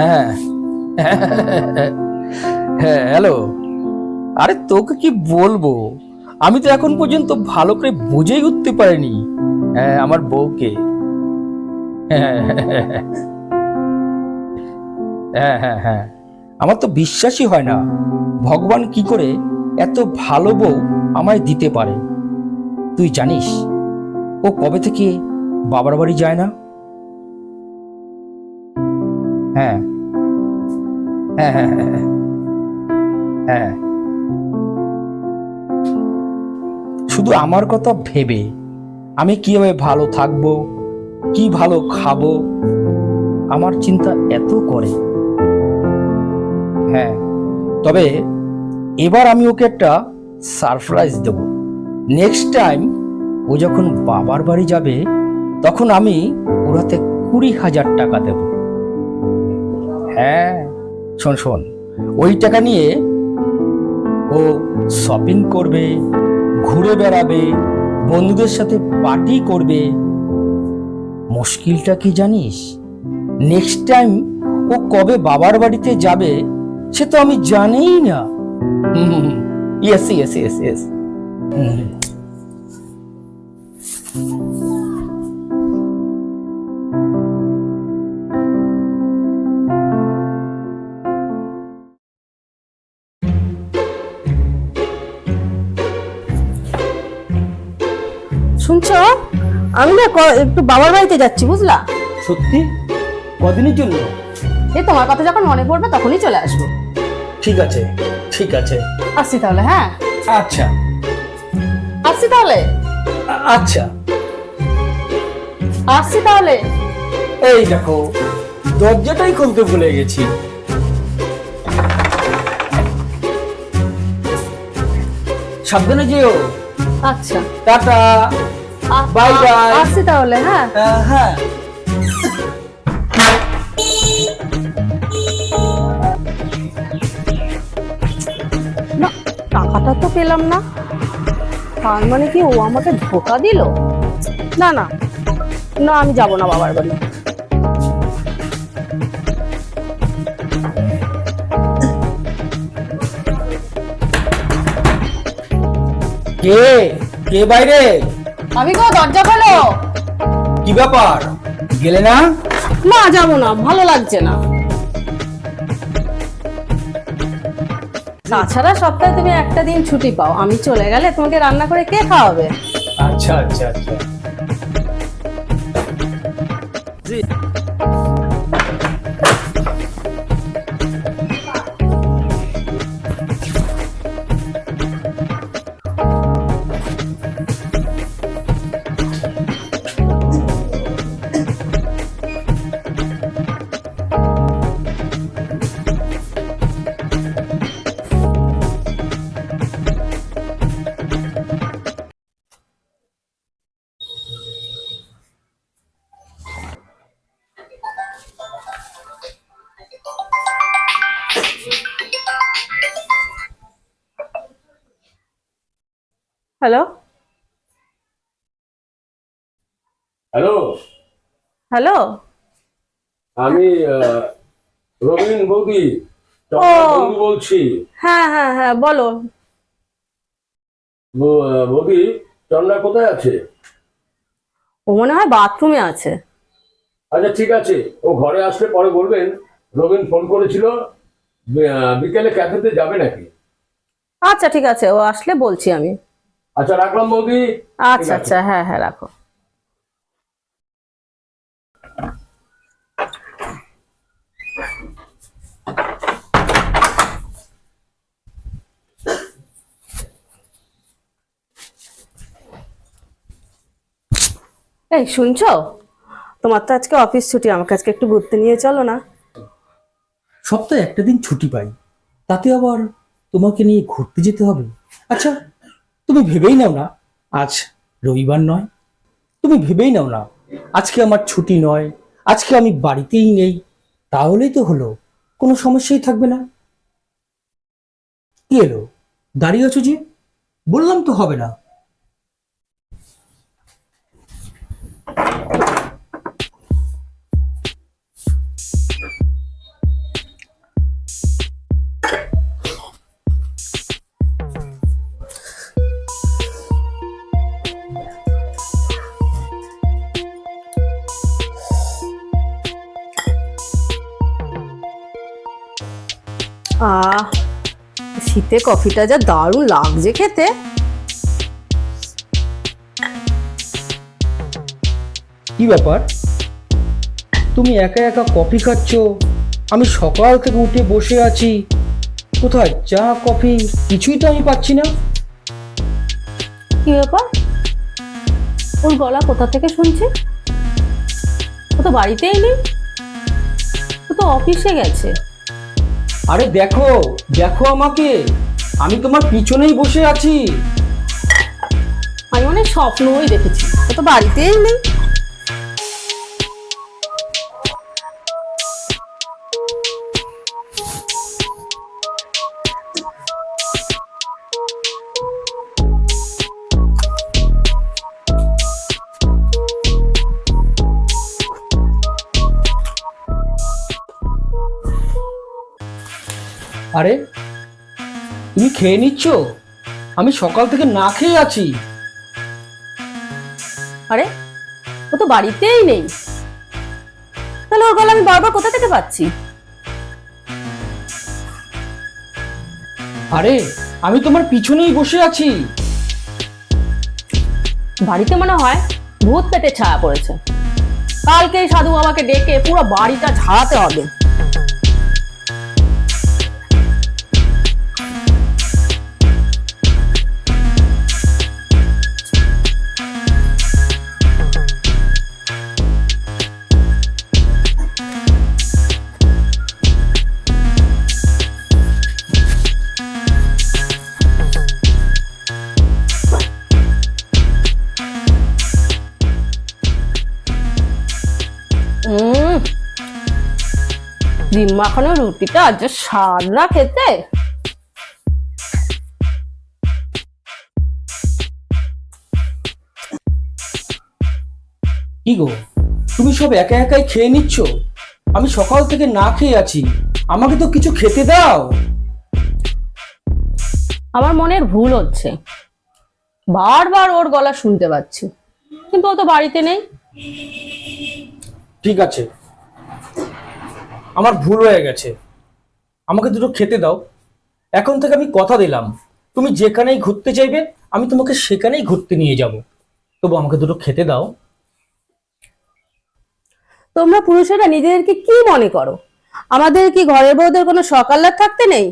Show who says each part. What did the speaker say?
Speaker 1: হ্যাঁ হ্যাঁ, হ্যালো। আরে তোকে কি বলবো, আমি তো এখন পর্যন্ত ভালো করে বুঝেই উঠতে পারিনি। হ্যাঁ, আমার বউকে। হ্যাঁ হ্যাঁ হ্যাঁ হ্যাঁ, আমার তো বিশ্বাসই হয় না ভগবান কি করে এত ভালো বউ আমায় দিতে পারে। তুই জানিস ও কবে থেকে বাবার বাড়ি যায় না? হ্যাঁ হ্যাঁ হ্যাঁ হ্যাঁ হ্যাঁ হ্যাঁ। শুধু আমার কথা ভেবে আমি কিভাবে ভালো থাকবো, কি ভালো খাবো, আমার চিন্তা এত করে। হ্যাঁ, তবে এবার আমি ওকে একটা সারপ্রাইজ দেব। নেক্সট টাইম ও যখন বাবার বাড়ি যাবে তখন আমি ওর হাতে 20,000 টাকা দেব। হ্যাঁ, শোন শোন, ওই টাকা নিয়ে ও শপিং করবে, ঘুরে বেড়াবে, বন্ধুদের সাথে পার্টি করবে। মুশকিলটা কি জানিস, নেক্সট টাইম ও কবে বাবার বাড়িতে যাবে সে তো আমি জানিই না। Yes yes yes yes.
Speaker 2: শুনছো, আমি না একটু বাবার বাড়িতে যাচ্ছি, বুঝলা?
Speaker 1: সত্যি? কদিনের জন্য?
Speaker 2: এই তোমার কথা যখন মনে পড়বে তখনই চলে আসবো।
Speaker 1: ঠিক আছে ঠিক আছে।
Speaker 2: আসছি তাহলে। হ্যাঁ,
Speaker 1: আচ্ছা
Speaker 2: আসছি তাহলে।
Speaker 1: আচ্ছা।
Speaker 2: আসছি তাহলে।
Speaker 1: এই দেখো, দরজাটাই খুলতে ভুলে গেছি। সাবধানে যেও।
Speaker 2: আচ্ছা,
Speaker 1: টাটা। Bye bye.
Speaker 2: আসছি তাহলে। হ্যাঁ
Speaker 1: হ্যাঁ।
Speaker 2: না, টাকাটা তো পেলাম না। তার মানে কি ও আমাকে ধোকা দিল? না না না, আমি যাব না বাবার বাড়ি।
Speaker 1: কে কে বাইরে?
Speaker 2: আমি গো, দরজা খোলো।
Speaker 1: কি ব্যাপার, গেলে না?
Speaker 2: না, যাব না, ভালো লাগছে না। তাছাড়া সপ্তাহে তুমি একটা দিন ছুটি পাও, আমি চলে গেলে তোমাকে রান্না করে কে খাওয়াবে?
Speaker 1: আচ্ছা আচ্ছা আচ্ছা।
Speaker 2: Hello
Speaker 3: hello,
Speaker 2: hello.
Speaker 3: আমি রবিন বৌদি
Speaker 2: ও।
Speaker 3: বন্ধু বলছি।
Speaker 2: হ্যাঁ হ্যাঁ হ্যাঁ, বলো।
Speaker 3: বৌদি, চন্দ্রা কোথায় আছে?
Speaker 2: ও মনে হয় বাথরুমে আছে।
Speaker 3: আচ্ছা ঠিক আছে, ও ঘরে আসলে পরে বলবেন রবিন ফোন করেছিল, বিকেলে ক্যাফেতে যাবে নাকি।
Speaker 2: আচ্ছা ঠিক আছে, ও আসলে বলছি আমি।
Speaker 3: আচ্ছা রাখলাম বৌদি।
Speaker 2: আচ্ছা আচ্ছা, হ্যাঁ হ্যাঁ, রাখো। এই শুনছো, তোমার তো আজকে অফিস ছুটি, আমাকে আজকে একটু ঘুরতে নিয়ে চলো না?
Speaker 1: সপ্তাহে একটা দিন ছুটি পাই, তাতে আবার তোমাকে নিয়ে ঘুরতে যেতে হবে? আচ্ছা, তুমি ভেবেই নাও না আজ রবিবার নয়। তুমি ভেবেই নাও না আজকে আমার ছুটি নয়, আজকে আমি বাড়িতেই নেই। তাহলেই তো হলো, কোনো সমস্যাই থাকবে না। কি এলো, দাঁড়িয়ে আছো যে? বললাম তো হবে না।
Speaker 2: আহ, শীতে কফিটা যা দারুণ লাগছে খেতে।
Speaker 1: কি ব্যাপার, তুমি একা একা কফি খাচ্ছ? আমি সকাল থেকে উঠে বসে আছি, কোথায় চা কফি কিছুই তো আমি পাচ্ছি না।
Speaker 2: কি ব্যাপার, ওর গলা কোথা থেকে শুনছি? ও তো বাড়িতেই নেই, ও তো অফিসে গেছে।
Speaker 1: আরে দেখো দেখো আমাকে, আমি তোমার পিছনেই বসে আছি।
Speaker 2: আমি অনেক স্বপ্নই দেখেছি, ও তো বাড়িতেই নেই।
Speaker 1: আরে তুমি খেয়ে নিচ্ছ? আমি সকাল থেকে না খেয়ে আছি।
Speaker 2: আরে ও তো বাড়িতেই নেই, তাহলে ওর গলা আমি বারবার কোথা থেকে পাচ্ছি?
Speaker 1: আরে আমি তোমার পিছনেই বসে আছি।
Speaker 2: বাড়িতে মনে হয় ভূত পেটে ছায়া পড়েছে। কালকে সাধু বাবাকে ডেকে পুরো বাড়িটা ঝাড়াতে হবে। ডিম মাখানো রুটিটা আজ যে স্বাদ না খেতে।
Speaker 1: কি গো, তুমি সব একা একাই খেয়ে নিচ্ছ? আমি সকাল থেকে না খেয়ে আছি, আমাকে তো কিছু খেতে দাও।
Speaker 2: আমার মনের ভুল হচ্ছে, বারবার ওর গলা শুনতে পাচ্ছি, কিন্তু ও তো বাড়িতে নেই।
Speaker 1: ঠিক আছে, আমার ভুল হয়ে গেছে, আমাকে দুটো খেতে দাও। এখন থেকে আমি কথা দিলাম, তুমি যেখানেই ঘুরতে চাইবে আমি তোমাকে সেখানেই ঘুরতে নিয়ে যাব। তবু আমাকে দুটো খেতে দাও।
Speaker 2: তোমরা পুরুষেরা নিজেদেরকে কি মনে করো? আমাদের কি ঘরের বউদের কোনো সকাল্লাদ থাকতে নেই?